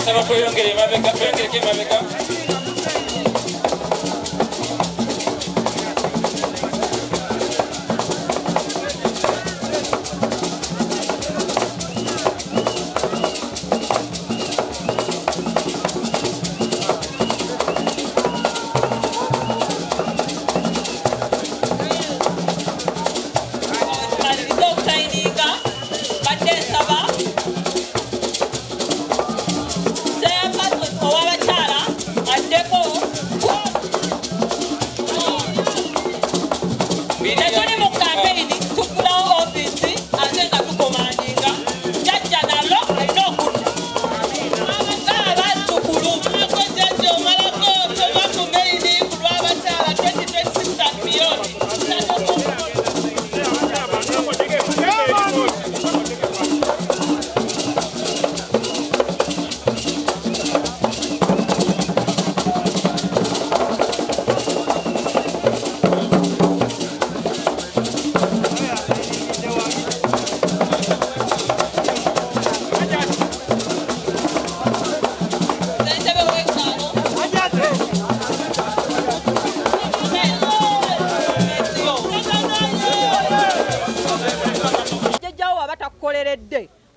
mbasaba kweyongere emabega tweyongereko emabega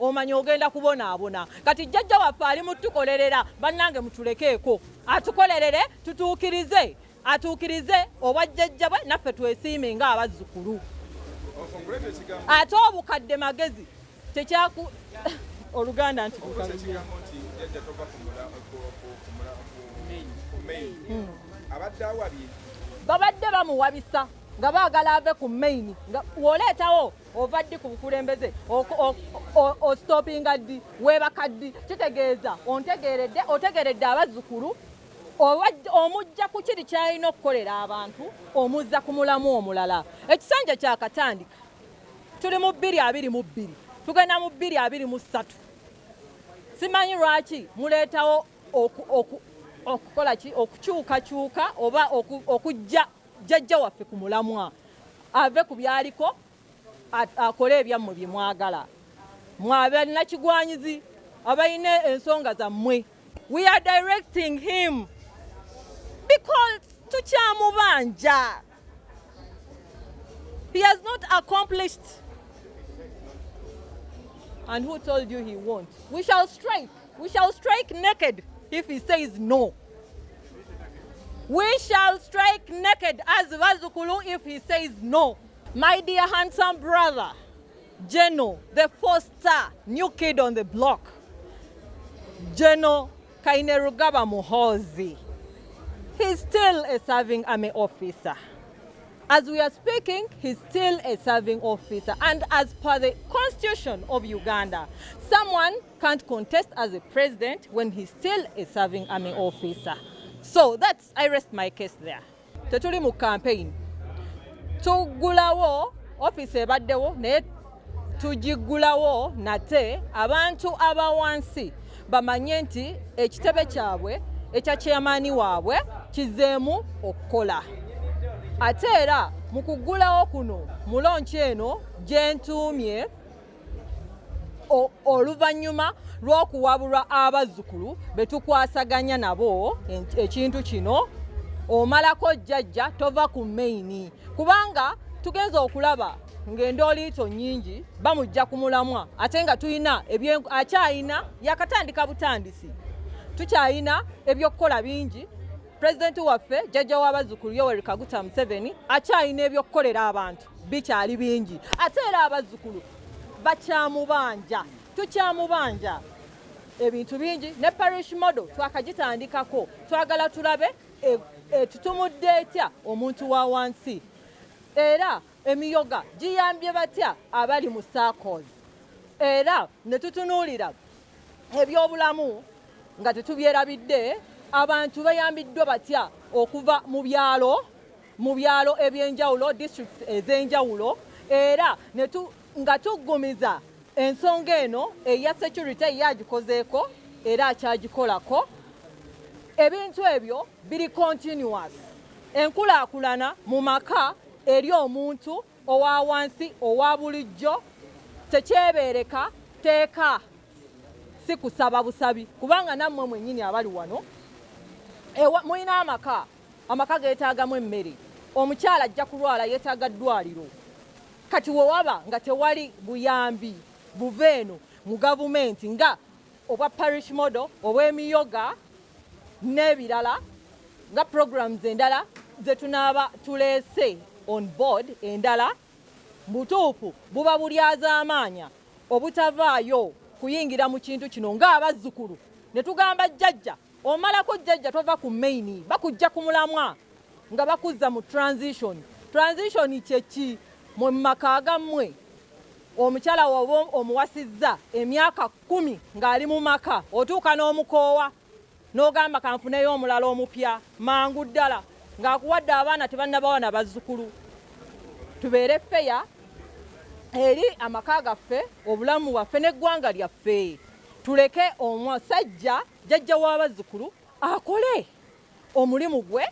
omanyi ogenda kubonaabona kati jjajja waffe ali mutukolerera bannange mutulekeeko atukolerere tutuukirize atuukirize obwa jjajja bwe naffe twesiime ng'abazzukulu ate obukadde magezi tekyaku oluganda nti babadde bamuwabisa nga baagala ave ku maini w'oleetawo ova ddi ku bukulembeze ostopinga ddi weebaka ddi kitegeeza otegeeredde abazzukulu omujja ku kiri kyalina okukolera abantu omuzza ku mulamu omulala ekisanja kyakatandika tuli mu 2022 tugenda mu 2023 simanyi lwaki muleetawo okukola ki okukyukakyuka oba okujja jjajja waffe ku mulamwa ave ku byaliko akole ebyammwe bye mwagala mwabanakigwanyizi abalina ensonga zammwe. We are directing him because tukyamubanja. He has not accomplished. And who told you he won't? We shall strike naked if he says no. We shall strike naked as Bazzukulu if he says no. My dear handsome brother, General, the first star, new kid on the block, Yoweri Kaguta Muhoozi. He's still a serving army officer. As we are speaking, he's still a serving officer. And as per the Constitution of Uganda, someone can't contest as a president when he's still a serving army officer. So that's, I rest my case there. Tetuli mu campaign. Tugulawo office ebaddewo naye tugigulawo nate abantu abawansi bamanye nti ekitebe kyabwe ekya chairman waabwe kizeemu okukola. Ate era mu kugulawo kuno mu launch eno gye ntuumye oluvannyuma lw'okuwabulwa abazzukulu be tukwasaganya nabo ekintu kino omalako jjajja tova ku maini kubanga tugenza okulaba ng'endooliito nnyingi bamujja ku mulamwa ate nga tulina akyayina yakatandika butandisi tukyayina ebyokukola bingi. Pulezidenti waffe jjajja w'abazzukulu Yoweri Kaguta Museveni akyayina ebyokukolera abantu bikyali bingi ate era abazzukulu bakyamubanja tukyamubanja ebintu bingi ne parish model twakagitandikako twagala tulabe tutumudde etya omuntu wa wansi era emiyoga giyambye batya abali mu circles era ne tutunuulira ebyobulamu nga tetubyerabidde abantu bayambiddwa batya okuva mu byalo ebyenjawulo districts ez'enjawulo era nga tuggumiza ensonga eno eya security eyagikozeeko era akyagikolako. Ebintu ebyo biri continuous. Enkulaakulana mu maka eri omuntu owa wansi owa bulijjo tekyebeereka teeka si kusaba busabi kubanga nammwe mwennyini abali wano mulina amaka geetaagamu emmere, omukyala ajja kulwala yeetaaga ddwaliro. Kati wewaba nga tewali buyambi buva eno mu gavumenti nga obwa parish model obw'emiyoga n'ebirala nga programs endala ze tunaaba tuleese on board endala, butuufu buba bulyazaamaanya obutavaayo kuyingira mu kintu kino ng'Abazzukulu ne tugamba Jjajja omalako Jjajja tova ku maini bakujja ku mulamwa nga bakuzza mu transition kyeki mu maka gammwe omukyala woba omuwasizza emyaka 10 ng'ali mu maka otuuka n'omukoowa n'ogamba kanfuneyo omulala omupya mangu ddala ng'akuwadde abaana tebannabawa na Bazzukulu. Tubeere feya eri amaka gaffe, obulamu bwaffe n'eggwanga lyaffe. Tuleke omusajja Jjajja w'Abazzukulu akole omulimu gwe,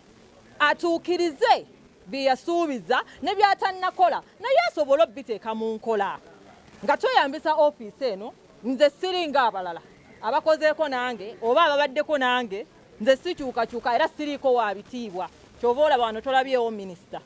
atuukirize bye yasuubiza ne by'atannakola naye asobole obiteeka mu nkola nga tweyambisa ofiisi eno. Nze siringa abalala abakozeeko nange oba ababaddeko nange, nze sikyukakyuka era siriiko wa bitiibwa. Kyova olaba wano tolabyewo minisita,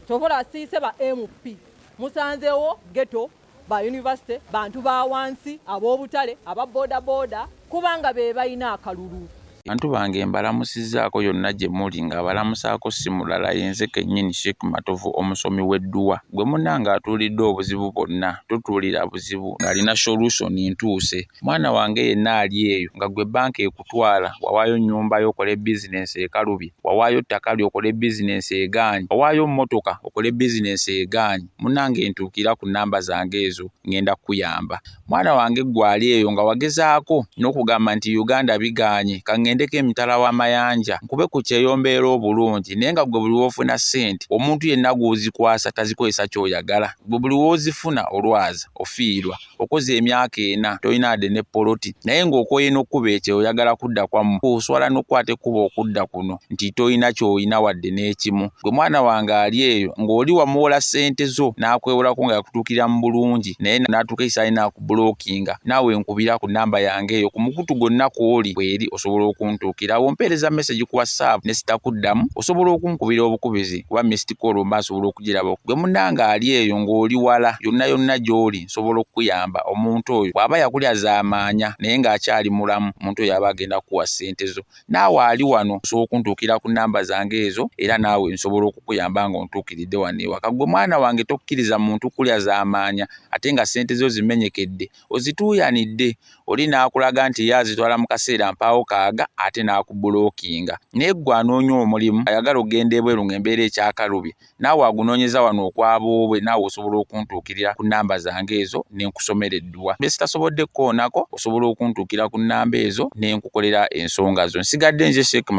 kyova olaba siise ba MP, musanzeewo geto, ba university, bantu ba wansi, ab'obutale, aba boda kubanga be balina akalulu. Bantu bange mbalamusizzaako yonna gye muli ng'abalamusaako si mulala yenze kennyini Sheikh Matovu omusomi w'edduwa. Gwe munnanga atuulidde obuzibu bwonna tutuulira buzibu ng'alina solution ntuuse. Mwana wange yenna ali eyo nga gwe banka ekutwala, wawaayo nnyumba y'okole bizinensi ekalubi, wawaayo ttaka ly'okole bizinensi egaanyi, wawaayo mmotoka okole bizinensi egaanyi. Munnange ntuukira ku nnamba zange ezo ngenda kuyamba. Mwana wange gwe ali eyo nga wagezaako n'okugamba nti Uganda bigaanye ngendeko emitala w'amayanja nkube ku kyeyombeera obulungi, naye nga gwe buli w'ofuna ssente omuntu yenna gw'ozikwasa tazikozesa ky'oyagala. Gwe buli w'ozifuna olwaza ofiirwa, okoze emyaka 4 tolina wadde ne poloti, naye ng'okoye n'okkuba ekyo oyagala kudda kwamu, oswala n'okkwata ekkuba okudda kuno nti tolina ky'olina wadde n'ekimu. Gwe mwana wange ali eyo ng'oli wamuwola ssente zo n'akwewolako nga yakutuukira mu bulungi, naye n'atuuka ekisaali n'akubulookinga, naawe nkubira ku nnamba yange eyo ku mukutu gonna kw'oli bw'eri osobola okuntuukira. Wompeereza message ku WhatsApp ne sitakuddamu osobola okunkubira obukubizi kuba missed call mba asobola okugiraba. Gwe munnanga ali eyo ng'oli wala yonna gy'oli nsobola okukuyamba. Omuntu oyo bw'aba yakulya zaamaanya naye ng'akyali mulamu, omuntu oyo aba agenda kuwa ssente zo. Naawe ali wano osobola okuntuukira ku nnamba zange ezo era naawe nsobola okukuyamba ng'ontuukiridde wano ewaka. Gwe mwana wange tokkiriza muntu kulya zaamaanya ate nga ssente zo zimenyekedde ozituuyanidde, oli n'akulaga nti ye azitwala mu kaseera mpaawo kaaga ate n'akubulookinga. Naye ggwe anoonya omulimu ayagala ogenda ebweru ng'embeera ekyakalubi, naawe agunoonyeza wano okwaboobwe, naawe osobola okuntuukirira ku nnamba zange ezo ne nkusomera edduwa. Bye sitasobodde kukoonako osobola okuntuukira ku nnamba ezo ne nkukolera ensonga zo. Nsigadde nze Sheikh